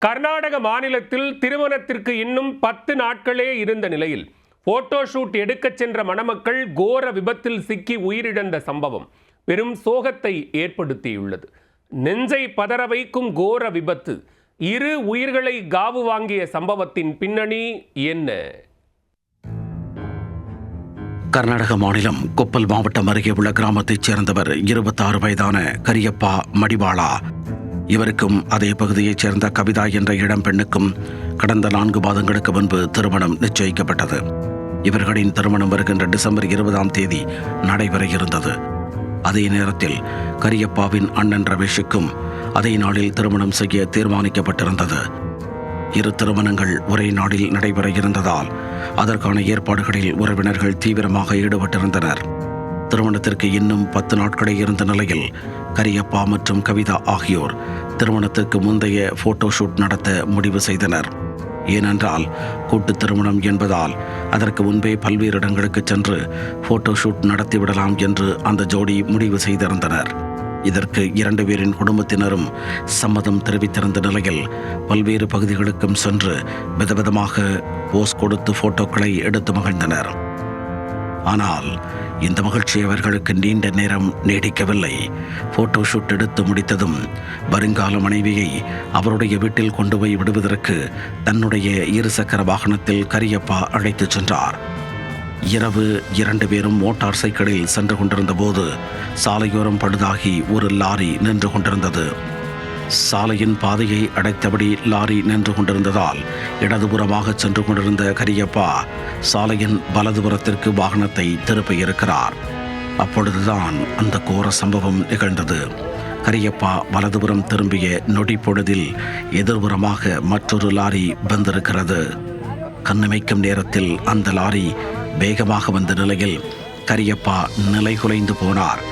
கர்நாடக மாநிலத்தில் திருமணத்திற்கு இன்னும் 10 நாட்களே இருந்த நிலையில் போட்டோ ஷூட் எடுக்கச் சென்ற மணமக்கள் கோர விபத்தில் சிக்கி உயிரிழந்த சம்பவம் பெரும் சோகத்தை ஏற்படுத்தியுள்ளது. நெஞ்சை பதற வைக்கும் கோர விபத்து, 2 உயிர்களை காவு வாங்கிய சம்பவத்தின் பின்னணி என்ன? கர்நாடக மாநிலம் கொப்பல் மாவட்டம் அருகே உள்ள கிராமத்தைச் சேர்ந்தவர் 26 வயதான கரியப்பா மடிவாளா. இவருக்கும் அதே பகுதியைச் சேர்ந்த கவிதா என்ற இளம்பெண்ணுக்கும் கடந்த 4 மாதங்களுக்கு முன்பு திருமணம் நிச்சயிக்கப்பட்டது. இவர்களின் திருமணம் வருகின்ற டிசம்பர் 20ஆம் தேதி நடைபெற இருந்தது. அதே நேரத்தில் கரியப்பாவின் அண்ணன் ரமேஷுக்கும் அதே நாளில் திருமணம் செய்ய தீர்மானிக்கப்பட்டிருந்தது. 2 திருமணங்கள் ஒரே நாளில் நடைபெற இருந்ததால் அதற்கான ஏற்பாடுகளில் உறவினர்கள் தீவிரமாக ஈடுபட்டிருந்தனர். திருமணத்திற்கு இன்னும் 10 நாட்களே இருந்த நிலையில் கரியப்பா மற்றும் கவிதா ஆகியோர் திருமணத்திற்கு முந்தைய போட்டோ ஷூட் நடத்த முடிவு செய்தனர். ஏனென்றால் கூட்டு திருமணம் என்பதால் அதற்கு முன்பே பல்வேறு இடங்களுக்கு சென்று போட்டோ ஷூட் நடத்திவிடலாம் என்று அந்த ஜோடி முடிவு செய்திருந்தனர். இதற்கு 2 பேரின் குடும்பத்தினரும் சம்மதம் தெரிவித்திருந்த நிலையில் பல்வேறு பகுதிகளுக்கும் சென்று விதவிதமாக போஸ் கொடுத்து போட்டோக்களை எடுத்து மகிழ்ந்தனர். ஆனால் இந்த மகிழ்ச்சி அவர்களுக்கு நீண்ட நேரம் நீடிக்கவில்லை. போட்டோ ஷூட் எடுத்து முடித்ததும் வருங்கால மனைவியை அவருடைய வீட்டில் கொண்டு போய் விடுவதற்கு தன்னுடைய 2 சக்கர வாகனத்தில் கரியப்பா அழைத்துச் சென்றார். இரவு 2 பேரும் மோட்டார் சைக்கிளில் சென்று கொண்டிருந்த போது சாலையோரம் பழுதாகி ஒரு லாரி நின்று கொண்டிருந்தது. சாலையின் பாதையை அடைத்தபடி லாரி நின்று கொண்டிருந்ததால் இடதுபுறமாக சென்று கொண்டிருந்த கரியப்பா சாலையின் வலதுபுறத்திற்கு வாகனத்தை திருப்பியிருக்கிறார். அப்பொழுதுதான் அந்த கோர சம்பவம் நிகழ்ந்தது. கரியப்பா வலதுபுறம் திரும்பிய நொடி பொழுதில் எதிர்புறமாக மற்றொரு லாரி வந்திருக்கிறது. கண்ணிமைக்கும் நேரத்தில் அந்த லாரி வேகமாக வந்த நிலையில் கரியப்பா நிலைகுலைந்து போனார்.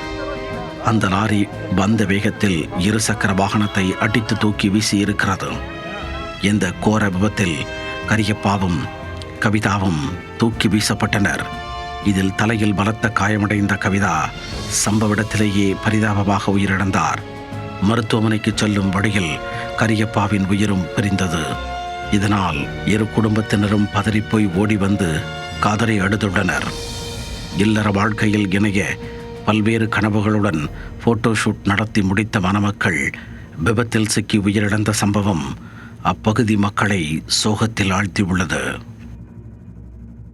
அந்த லாரி வந்த வேகத்தில் 2 சக்கர வாகனத்தை அடித்து தூக்கி வீசி இருக்கிறது. இந்த கோர விபத்தில் கரியப்பாவும் கவிதாவும் தூக்கி வீசப்பட்டனர். இதில் தலையில் பலத்த காயமடைந்த கவிதா சம்பவ இடத்திலேயே பரிதாபமாக உயிரிழந்தார். மருத்துவமனைக்கு செல்லும் வழியில் கரியப்பாவின் உயிரும் பிரிந்தது. இதனால் 2 குடும்பத்தினரும் பதறிப்போய் ஓடி வந்து காதலை அழுதுள்ளனர். இல்லற வாழ்க்கையில் இணைய பல்வேறு கனவுகளுடன் போட்டோ ஷூட் நடத்தி முடித்த மணமக்கள் விபத்தில் சிக்கி உயிரிழந்த சம்பவம் அப்பகுதி மக்களை சோகத்தில் ஆழ்த்தியுள்ளது.